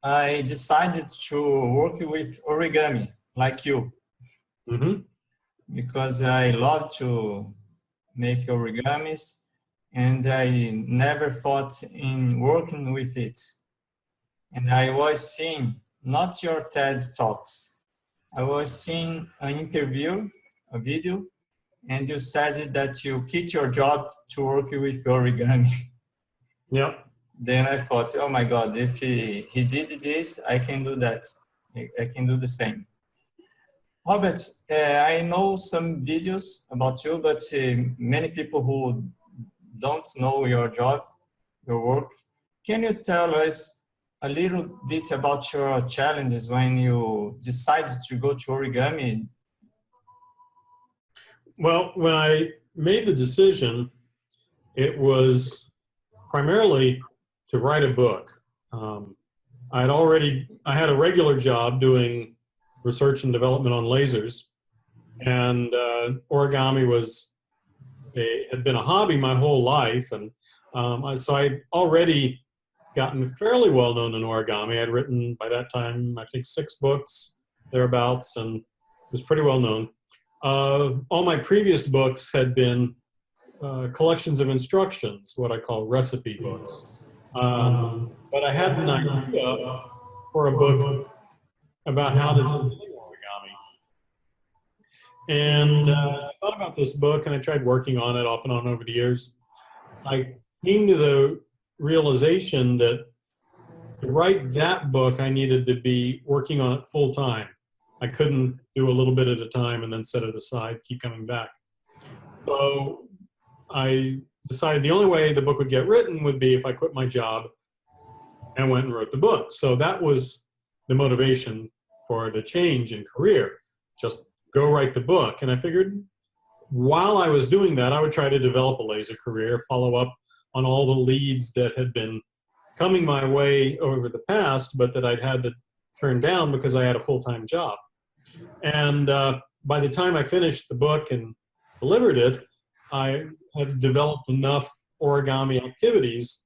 I decided to work with origami, like you, Mm-hmm. because I love to make origamis, and I never thought in working with it. And I was seeing, not your TED Talks, I was seeing an interview, a video, and you said that you quit your job to work with origami. Yep. Then I thought, oh my God, if he did this, I can do that. I can do the same. Robert, I know some videos about you, but many people who don't know your job, your work, can you tell us a little bit about your challenges when you decided to go to origami? Well, when I made the decision, it was primarily to write a book. I had a regular job doing research and development on lasers, and origami had been a hobby my whole life, and so I'd already gotten fairly well known in origami. I'd written by that time, I think, 6 books thereabouts, and was pretty well known. All my previous books had been collections of instructions, what I call recipe books. But I had an idea for a book about how to do origami. And I thought about this book, and I tried working on it off and on over the years. I came to the realization that to write that book, I needed to be working on it full time. I couldn't do a little bit at a time and then set it aside, keep coming back. So I decided the only way the book would get written would be if I quit my job and went and wrote the book. So that was the motivation for the change in career. Just go write the book. And I figured while I was doing that, I would try to develop a laser career, follow up on all the leads that had been coming my way over the past, but that I'd had to turn down because I had a full-time job. And by the time I finished the book and delivered it, I had developed enough origami activities,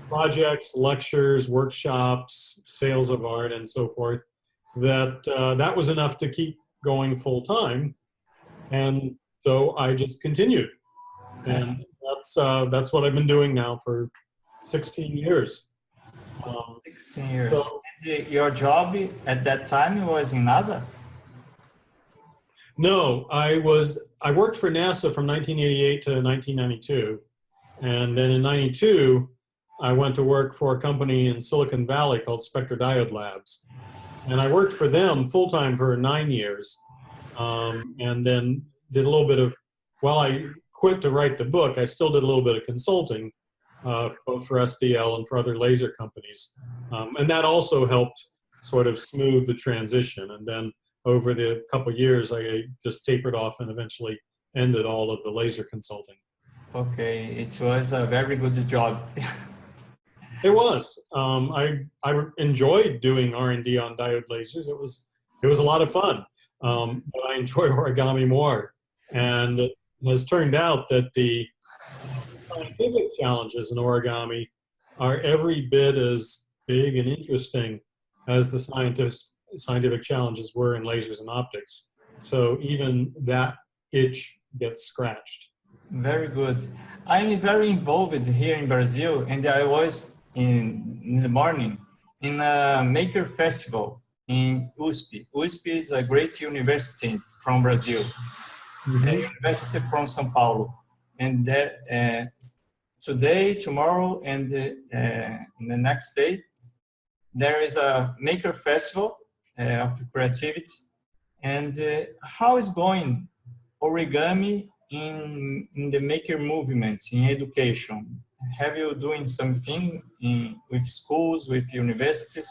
projects, lectures, workshops, sales of art, and so forth, that that was enough to keep going full-time. And so I just continued. And that's what I've been doing now for 16 years. 16 years. So, and your job at that time was in NASA? No, I worked for NASA from 1988 to 1992. And then in 92, I went to work for a company in Silicon Valley called Spectrodiode Labs. And I worked for them full-time for 9 years. And then did a little bit of, while I quit to write the book, I still did a little bit of consulting, both for SDL and for other laser companies. And that also helped sort of smooth the transition. And then over the couple of years, I just tapered off and eventually ended all of the laser consulting. Okay, it was a very good job. It was. I enjoyed doing R&D on diode lasers. It was a lot of fun, but I enjoy origami more. And it has turned out that the scientific challenges in origami are every bit as big and interesting as the scientific challenges were in lasers and optics. So even that itch gets scratched. Very good. I'm very involved here in Brazil, and I was in the morning in a maker festival in USP. USP is a great university from Brazil, a university from São Paulo. And there, today, tomorrow, and the next day, there is a maker festival of creativity. And how is going origami in the maker movement in education? Have you doing something with schools, with universities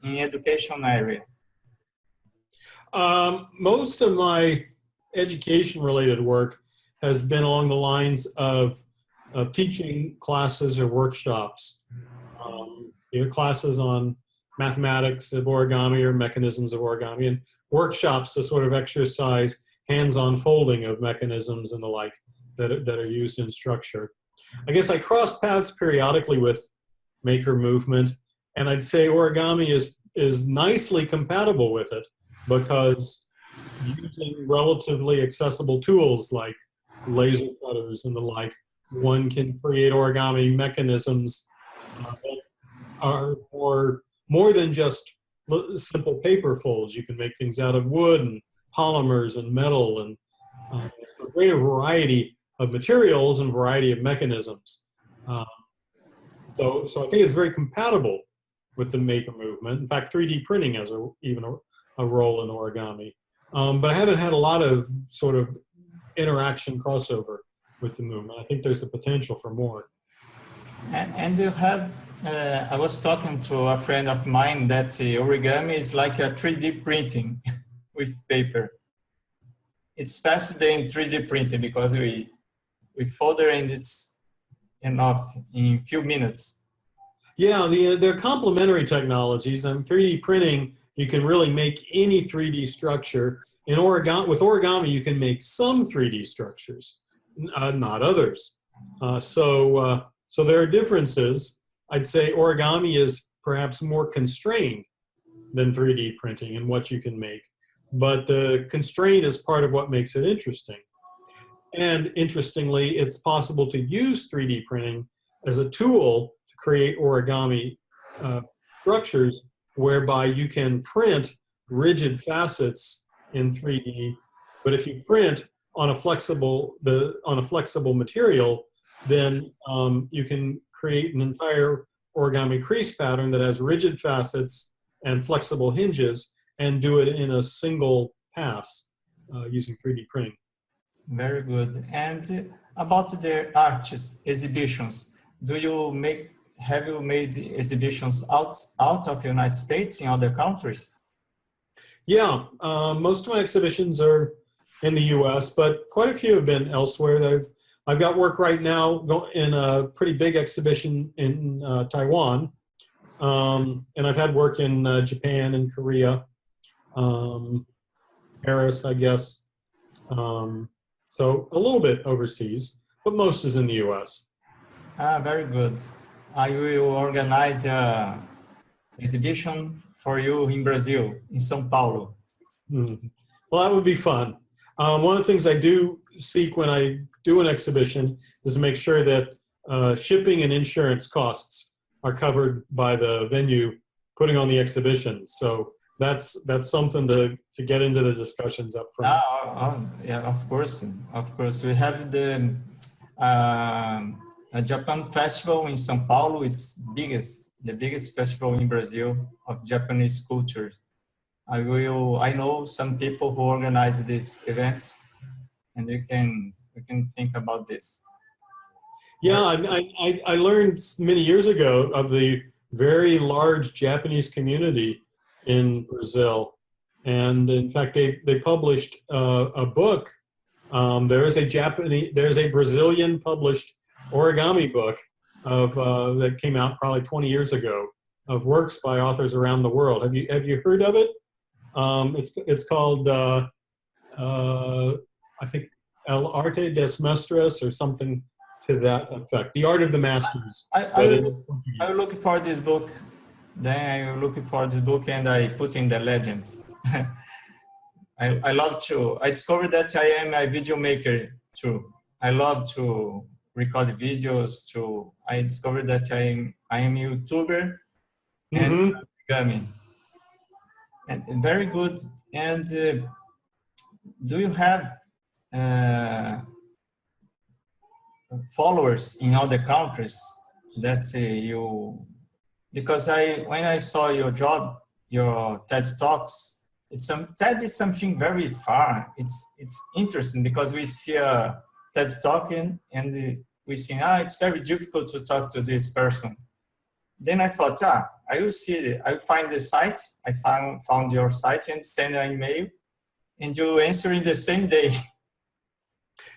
in education area? Most of my education-related work has been along the lines of teaching classes or workshops, classes on mathematics of origami or mechanisms of origami, and workshops to sort of exercise hands-on folding of mechanisms and the like that are used in structure. I guess I cross paths periodically with maker movement. And I'd say origami is nicely compatible with it, because using relatively accessible tools like laser cutters and the like, one can create origami mechanisms that are more than just simple paper folds. You can make things out of wood and polymers and metal, and a greater variety of materials and variety of mechanisms. So I think it's very compatible with the maker movement. In fact, 3D printing has even a role in origami. But I haven't had a lot of sort of interaction crossover with the movement. I think there's the potential for more. And you have, I was talking to a friend of mine that origami is like a 3D printing with paper. It's faster than 3D printing because we fold it and it's enough in a few minutes. Yeah, they're complementary technologies. And 3D printing, you can really make any 3D structure. With origami, you can make some 3D structures, not others. So there are differences. I'd say origami is perhaps more constrained than 3D printing in what you can make. But the constraint is part of what makes it interesting. And interestingly, it's possible to use 3D printing as a tool to create origami structures whereby you can print rigid facets in 3D, but if you print on a flexible material, then you can create an entire origami crease pattern that has rigid facets and flexible hinges, and do it in a single pass using 3D printing. Very good. And about the arts exhibitions, have you made exhibitions out of the United States in other countries? Yeah, most of my exhibitions are in the U.S., but quite a few have been elsewhere. I've got work right now in a pretty big exhibition in Taiwan, and I've had work in Japan and Korea, Paris, I guess. So a little bit overseas, but most is in the U.S. Very good. I will organize an exhibition for you in Brazil, in São Paulo. Well, that would be fun. One of the things I do seek when I do an exhibition is to make sure that shipping and insurance costs are covered by the venue putting on the exhibition. So that's something to get into the discussions up front. Yeah, of course. We have the Japan Festival in São Paulo. It's the biggest festival in Brazil of Japanese culture. I know some people who organize this event, and we can think about this. Yeah, I learned many years ago of the very large Japanese community in Brazil, and in fact they published a book. There's a Brazilian published origami book that came out probably 20 years ago, of works by authors around the world. Have you heard of it? It's called I think El Arte des Mestres or something to that effect. The Art of the Masters. I look for this book. Then I look for this book and I put in the legends. I love to. I discovered that I am a video maker too. I love to record videos. I discovered that I am a YouTuber and origami. And very good. And do you have followers in other countries that you? Because when I saw your job, your TED Talks, TED is something very far. It's interesting because we see a TED Talk and we see it's very difficult to talk to this person. Then I thought, I will see it. I find the site. I found your site and send an email, and you answer in the same day.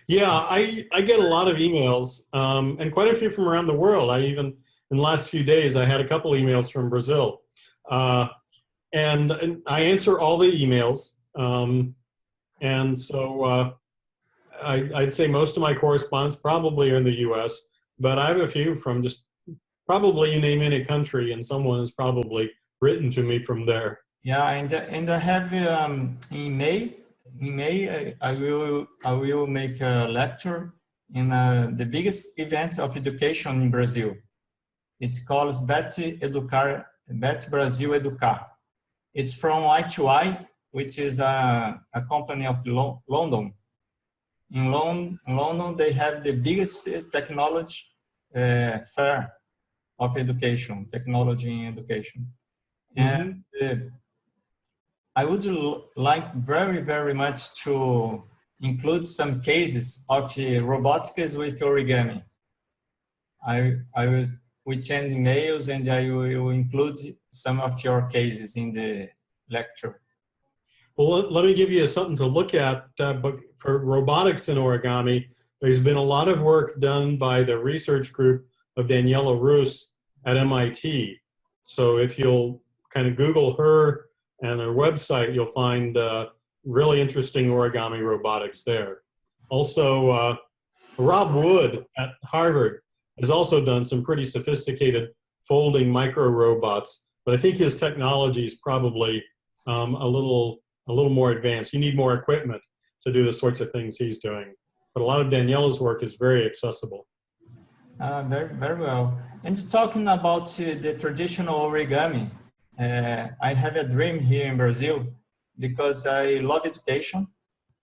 Yeah, I get a lot of emails, and quite a few from around the world. In the last few days, I had a couple emails from Brazil, and I answer all the emails, and so I'd say most of my correspondence probably are in the U.S., but I have a few from just probably you name any country and someone has probably written to me from there. Yeah, and I have in May. In May, I will make a lecture in the biggest event of education in Brazil. It's called Bet Brasil Educar. It's from I2I, which is a company of London. In London, they have the biggest technology fair of education, technology in education. And I would like very, very much to include some cases of robotics with origami. I will send emails and I will include some of your cases in the lecture. Well, let me give you something to look at. But for robotics in origami, there's been a lot of work done by the research group of Daniela Rus at MIT. So if you'll kind of Google her and her website, you'll find really interesting origami robotics there. Also, Rob Wood at Harvard has also done some pretty sophisticated folding micro robots, but I think his technology is probably a little more advanced. You need more equipment to do the sorts of things he's doing. But a lot of Daniela's work is very accessible. Very, very well. And talking about the traditional origami, I have a dream here in Brazil because I love education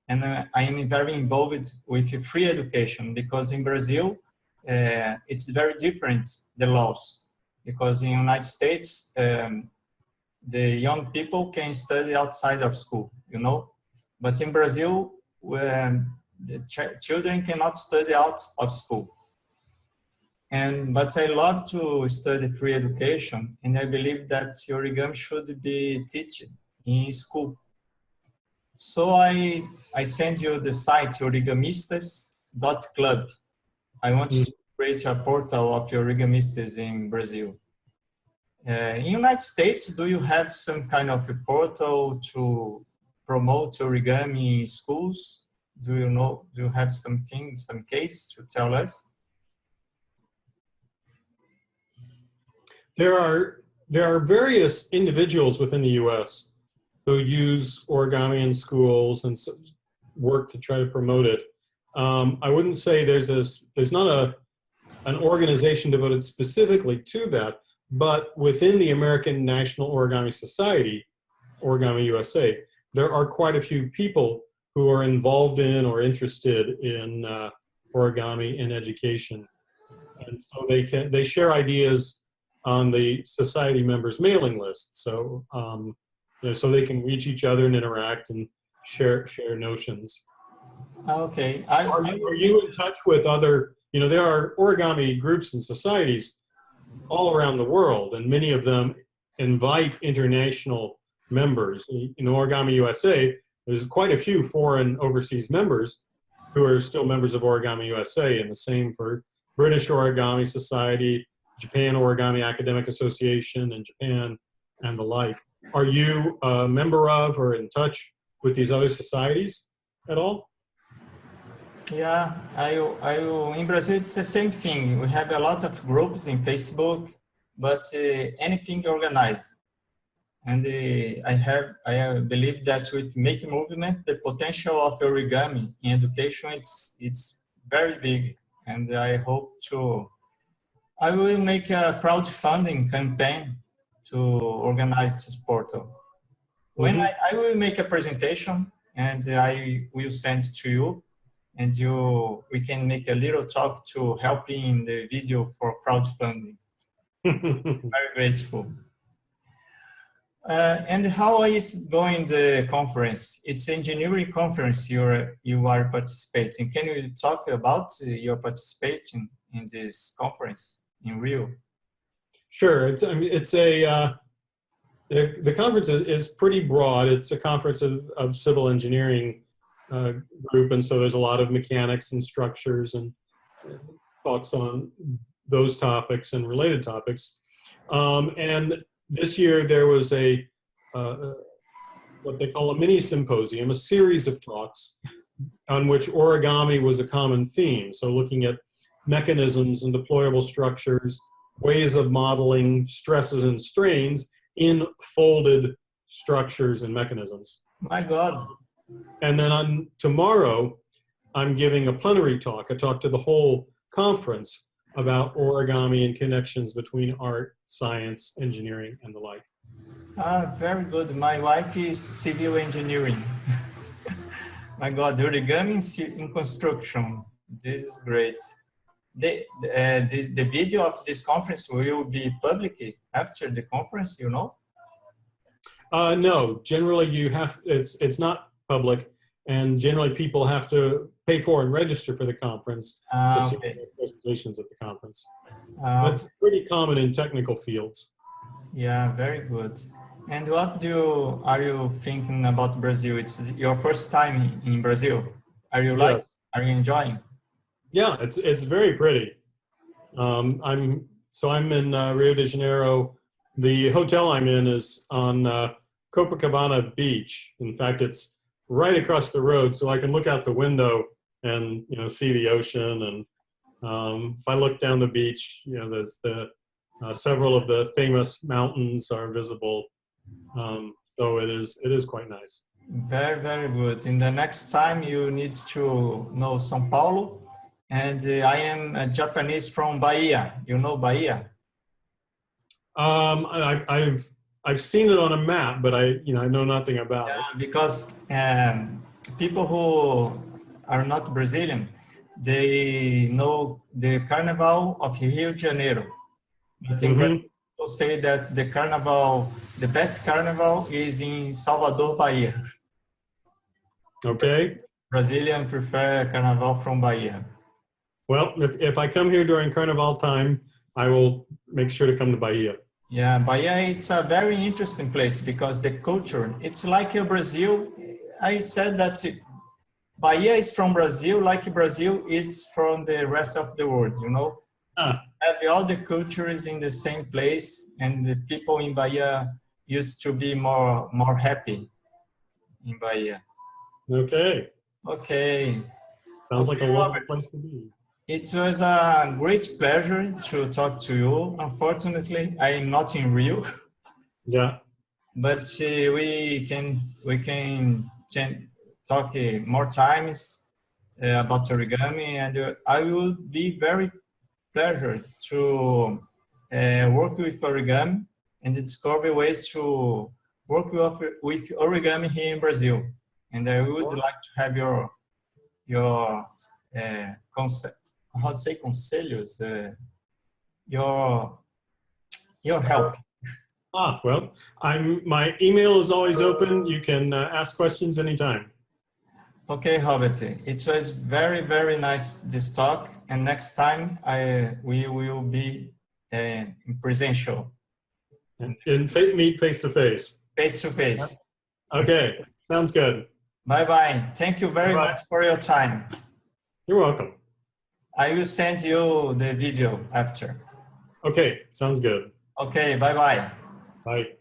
and I am very involved with free education because in Brazil, it's very different, the laws, because in the United States, the young people can study outside of school, you know, but in Brazil, when the children cannot study out of school. But I love to study free education, and I believe that origami should be taught in school. So I send you the site origamistas.club. I want to create a portal of origamistas in Brazil. In the United States, do you have some kind of a portal to promote origami in schools? Do you have some case to tell us? There are various individuals within the U.S. who use origami in schools and work to try to promote it. I wouldn't say there's not an organization devoted specifically to that, but within the American National Origami Society, Origami USA, there are quite a few people who are involved in or interested in origami in education, and so they share ideas on the society members' mailing list, so so they can reach each other and interact and share notions. Okay. Are you in touch with other? There are origami groups and societies all around the world, and many of them invite international members. In Origami USA, there's quite a few foreign overseas members who are still members of Origami USA, and the same for British Origami Society, Japan Origami Academic Association in Japan, and the like. Are you a member of or in touch with these other societies at all? Yeah, in Brazil, it's the same thing. We have a lot of groups in Facebook, but anything organized. And I believe that with Make Movement, the potential of origami in education, it's very big. And I will make a crowdfunding campaign to organize this portal. When I will make a presentation and I will send to you, and we can make a little talk to help in the video for crowdfunding. Very grateful. And how is going the conference? It's engineering conference you are participating. Can you talk about your participation in this conference in Rio? Sure. The conference is pretty broad. It's a conference of civil engineering group, and so there's a lot of mechanics and structures and talks on those topics and related topics. And this year there was what they call a mini symposium, a series of talks on which origami was a common theme. So looking at mechanisms and deployable structures ways of modeling stresses and strains in folded structures and mechanisms. My God. And then on tomorrow, I'm giving a plenary talk, a talk to the whole conference about origami and connections between art, science, engineering, and the like. Very good. My wife is civil engineering. My God, origami in construction. This is great. The video of this conference will be public after the conference, you know? No, generally it's not public, and generally people have to pay for and register for the conference to see the presentations at the conference. That's pretty common in technical fields. Yeah, very good. And what are you thinking about Brazil? It's your first time in Brazil. Are you are you enjoying? Yeah, it's very pretty. I'm in Rio de Janeiro. The hotel I'm in is on Copacabana Beach. In fact, it's right across the road, so I can look out the window and see the ocean. And if I look down the beach, there's several of the famous mountains are visible. So it is quite nice. Very, very good. In the next time, you need to know São Paulo. And I am a Japanese from Bahia. You know Bahia? I've seen it on a map, but I know nothing about it. Because people who are not Brazilian, they know the Carnival of Rio de Janeiro. But in Brazil, people say that the best carnival is in Salvador, Bahia. Okay. Brazilians prefer Carnival from Bahia. Well, if I come here during Carnival time, I will make sure to come to Bahia. Yeah, Bahia, it's a very interesting place because the culture, it's like Brazil. I said that Bahia is from Brazil, like Brazil is from the rest of the world, you know? Have all the cultures in the same place, and the people in Bahia used to be more happy in Bahia. Okay. Okay. Sounds like a lovely place to be. It was a great pleasure to talk to you. Unfortunately, I am not in Rio. Yeah. But we can talk more times about origami, and I would be very pleasure to work with origami and discover ways to work with origami here in Brazil. And I would like to have your concept. How to say conselhos? Your help. Well, my email is always open. You can ask questions anytime. Okay, Robert. It was very, very nice this talk. And next time we will be in presential. And meet face to face. Face to face. Okay, sounds good. Bye-bye. Thank you very much for your time. You're welcome. I will send you the video after. Okay, sounds good. Okay, bye-bye. Bye.